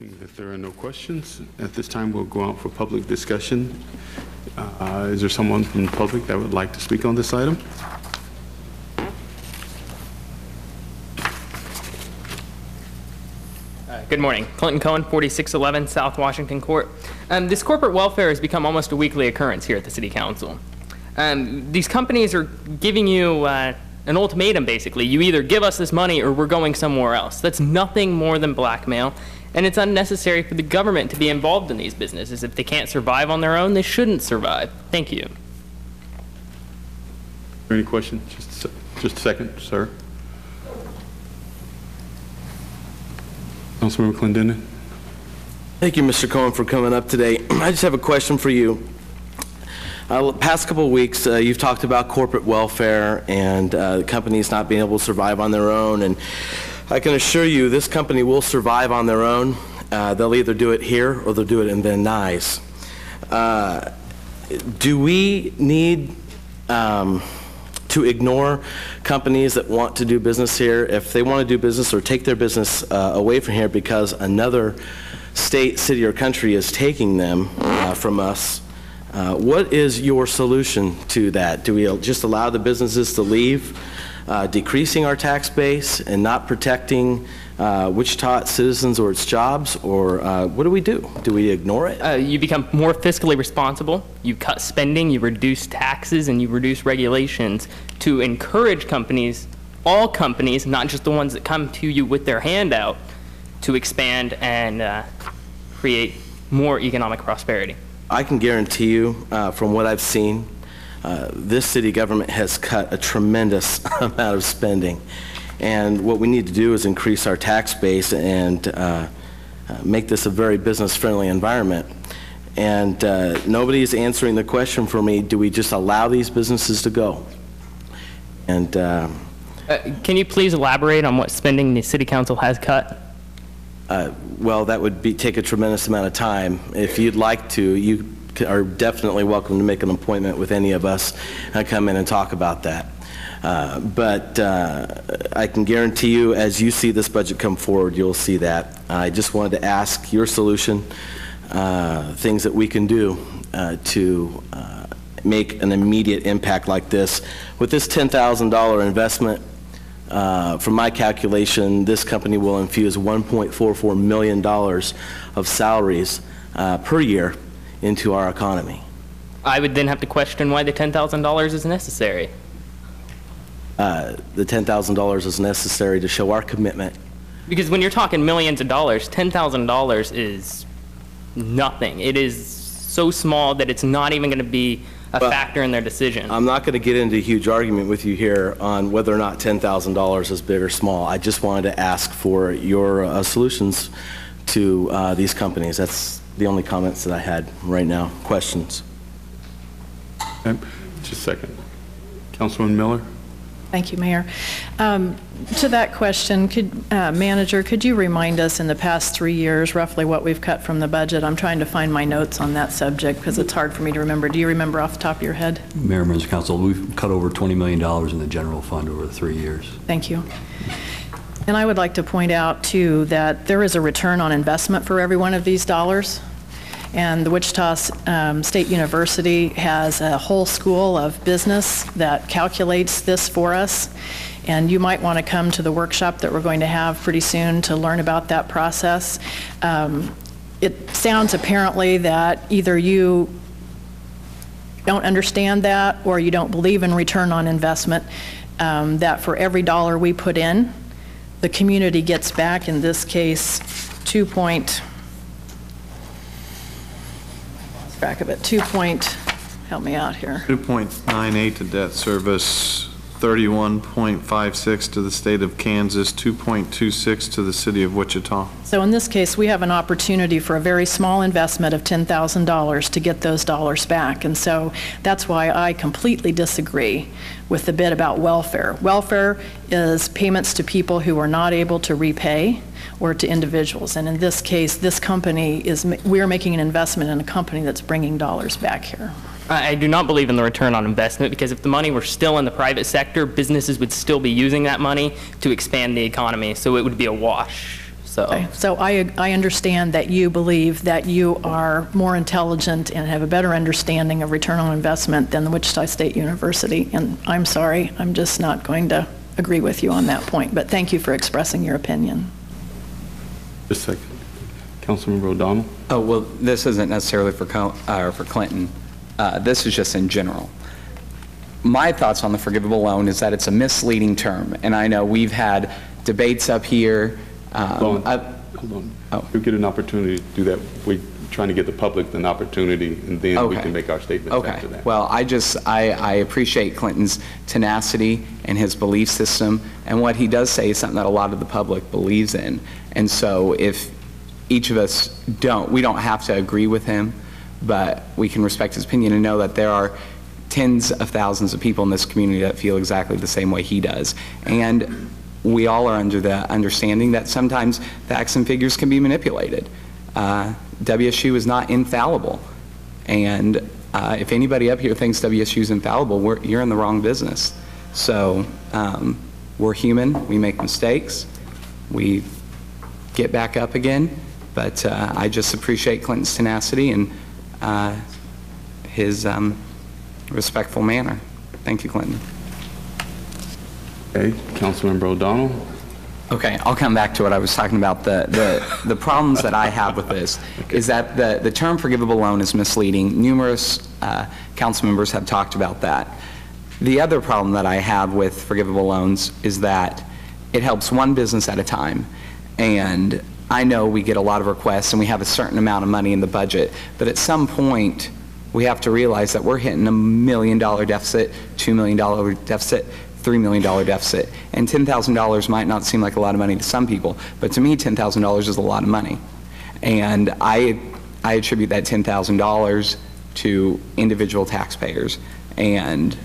If there are no questions, at this time we'll go out for public discussion. Is there someone from the public that would like to speak on this item? Good morning. Clinton Cohen, 4611 South Washington Court. This corporate welfare has become almost a weekly occurrence here at the City Council. These companies are giving you an ultimatum, basically. You either give us this money or we're going somewhere else. That's nothing more than blackmail, and it's unnecessary for the government to be involved in these businesses. If they can't survive on their own, they shouldn't survive. Thank you. Any questions? Just a second, sir. Councilmember Clendenin. Thank you, Mr. Cohen, for coming up today. I just have a question for you. Past couple of weeks, you've talked about corporate welfare and companies not being able to survive on their own. And I can assure you this company will survive on their own. They'll either do it here or they'll do it in Van Nuys. Do we need to ignore companies that want to do business here? If they want to do business or take their business away from here because another state, city, or country is taking them from us, what is your solution to that? Do we just allow the businesses to leave, decreasing our tax base and not protecting Wichita citizens or its jobs, or what do we do? Do we ignore it? You become more fiscally responsible, you cut spending, you reduce taxes, and you reduce regulations to encourage companies, all companies, not just the ones that come to you with their hand out, to expand and create more economic prosperity. I can guarantee you, from what I've seen, this city government has cut a tremendous amount of spending. And what we need to do is increase our tax base and make this a very business-friendly environment. And nobody's answering the question for me, do we just allow these businesses to go? And can you please elaborate on what spending the City Council has cut? Well, that would take a tremendous amount of time. If you'd like to, you are definitely welcome to make an appointment with any of us and come in and talk about that. But I can guarantee you, as you see this budget come forward, you'll see that. I just wanted to ask your solution, things that we can do to make an immediate impact like this. With this $10,000 investment, from my calculation, this company will infuse $1.44 million of salaries per year into our economy. I would then have to question why the $10,000 is necessary. The $10,000 is necessary to show our commitment. Because when you're talking millions of dollars, $10,000 is nothing. It is so small that it's not even going to be a factor in their decision. I'm not going to get into a huge argument with you here on whether or not $10,000 is big or small. I just wanted to ask for your solutions to these companies. That's the only comments that I had right now. Questions? Okay. Just a second. Councilwoman Miller. Thank you, Mayor. To that question, Manager, could you remind us in the past 3 years roughly what we've cut from the budget? I'm trying to find my notes on that subject because it's hard for me to remember. Do you remember off the top of your head? Mayor, members of council, we've cut over $20 million in the general fund over 3 years. Thank you. And I would like to point out, too, that there is a return on investment for every one of these dollars. And the Wichita State University has a whole school of business that calculates this for us. And you might want to come to the workshop that we're going to have pretty soon to learn about that process. It sounds apparently that either you don't understand that or you don't believe in return on investment, that for every dollar we put in, the community gets back, in this case, 2.98 to debt service, 31.56 to the state of Kansas, 2.26 to the city of Wichita. So in this case, we have an opportunity for a very small investment of $10,000 to get those dollars back. And so that's why I completely disagree with the bit about welfare. Welfare is payments to people who are not able to repay or to individuals. And in this case, this company we're making an investment in a company that's bringing dollars back here. I do not believe in the return on investment, because if the money were still in the private sector, businesses would still be using that money to expand the economy, so it would be a wash. Okay, so I understand that you believe that you are more intelligent and have a better understanding of return on investment than the Wichita State University, and I'm sorry, I'm just not going to agree with you on that point, but thank you for expressing your opinion. Just a second. Councilmember O'Donnell? Oh, well, this isn't necessarily for Clinton. This is just in general. My thoughts on the forgivable loan is that it's a misleading term, and I know we've had debates up here. Hold on. Oh. You'll get an opportunity to do that. We're trying to get the public an opportunity, and then we Okay. can make our statements after Okay. that. Well, I appreciate Clinton's tenacity and his belief system, and what he does say is something that a lot of the public believes in. And so if each of us we don't have to agree with him, but we can respect his opinion and know that there are tens of thousands of people in this community that feel exactly the same way he does. And we all are under the understanding that sometimes facts and figures can be manipulated. WSU is not infallible. And if anybody up here thinks WSU is infallible, you're in the wrong business. So we're human, we make mistakes, we get back up again, but I just appreciate Clinton's tenacity and his respectful manner. Thank you, Clinton. Okay, Councilmember O'Donnell? Okay, I'll come back to what I was talking about. The problems that I have with this is that the term forgivable loan is misleading. Numerous council members have talked about that. The other problem that I have with forgivable loans is that it helps one business at a time. And I know we get a lot of requests and we have a certain amount of money in the budget, but at some point we have to realize that we're hitting $1 million deficit, $2 million deficit, $3 million deficit. And $10,000 might not seem like a lot of money to some people, but to me $10,000 is a lot of money. And I attribute that $10,000 to individual taxpayers. And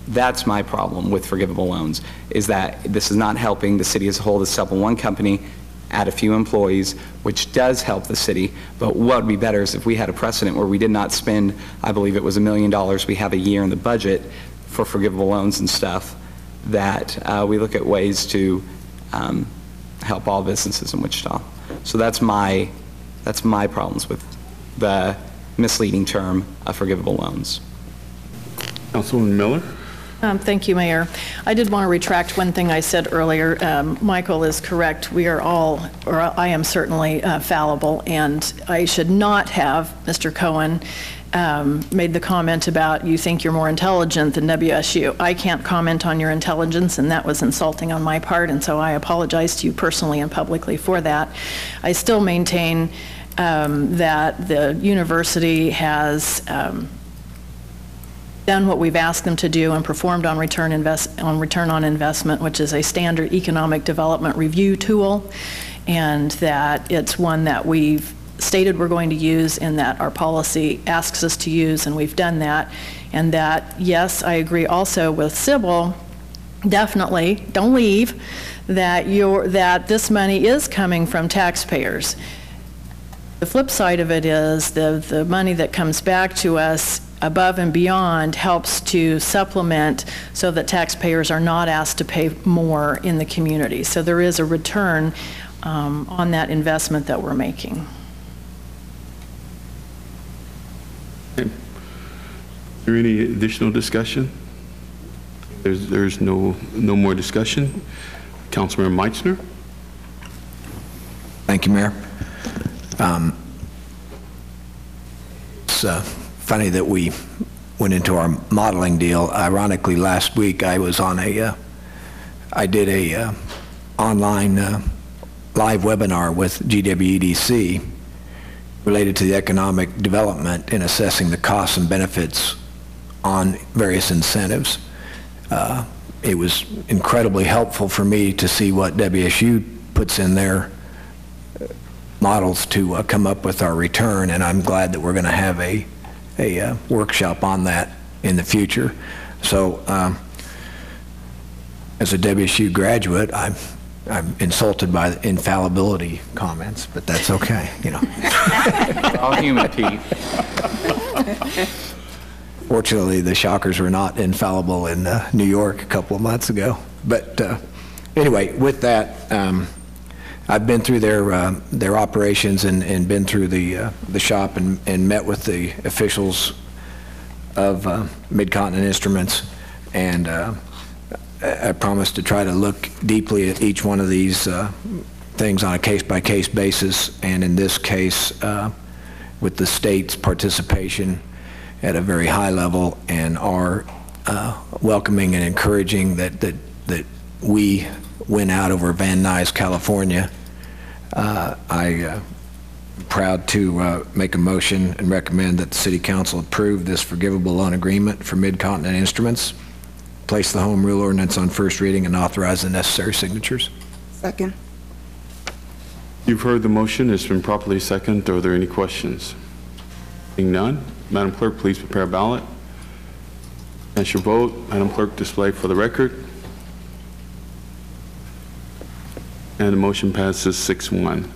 that's my problem with forgivable loans, is that this is not helping the city as a whole. This is helping one company add a few employees, which does help the city. But what would be better is if we had a precedent where we did not spend, I believe it was $1 million we have a year in the budget for forgivable loans and stuff, that we look at ways to help all businesses in Wichita. So that's my problems with the misleading term of forgivable loans. Councilwoman Miller? Thank you, Mayor. I did want to retract one thing I said earlier. Michael is correct. We are all, or I am certainly fallible, and I should not have, Mr. Cohen, made the comment about you think you're more intelligent than WSU. I can't comment on your intelligence, and that was insulting on my part, and so I apologize to you personally and publicly for that. I still maintain that the university has done what we've asked them to do and performed on return on investment, which is a standard economic development review tool, and that it's one that we've stated we're going to use and that our policy asks us to use, and we've done that. And that, yes, I agree also with Sybil, definitely, don't leave, that this money is coming from taxpayers. The flip side of it is the money that comes back to us above and beyond helps to supplement so that taxpayers are not asked to pay more in the community. So there is a return on that investment that we're making. Okay. Is there any additional discussion? There's no more discussion. Councilmember Meitzner? Thank you, Mayor. It's funny that we went into our modeling deal. Ironically, last week I was on I did a online live webinar with GWEDC related to the economic development in assessing the costs and benefits on various incentives. It was incredibly helpful for me to see what WSU puts in their models to come up with our return, and I'm glad that we're going to have a workshop on that in the future. So as a WSU graduate, I'm insulted by the infallibility comments, but that's okay, you know. All human, Pete. Fortunately, the Shockers were not infallible in New York a couple of months ago. But anyway, with that, I've been through their operations and been through the shop and met with the officials of Mid-Continent Instruments, and I promise to try to look deeply at each one of these things on a case-by-case basis, and in this case, with the state's participation at a very high level, and our welcoming and encouraging that we went out over Van Nuys, California. I'm proud to make a motion and recommend that the City Council approve this forgivable loan agreement for Mid-Continent Instruments, place the home rule ordinance on first reading, and authorize the necessary signatures. Second. You've heard the motion. It's been properly seconded. Are there any questions? Seeing none, Madam Clerk, please prepare a ballot. Cast your vote. Madam Clerk, display for the record. And the motion passes 6-1.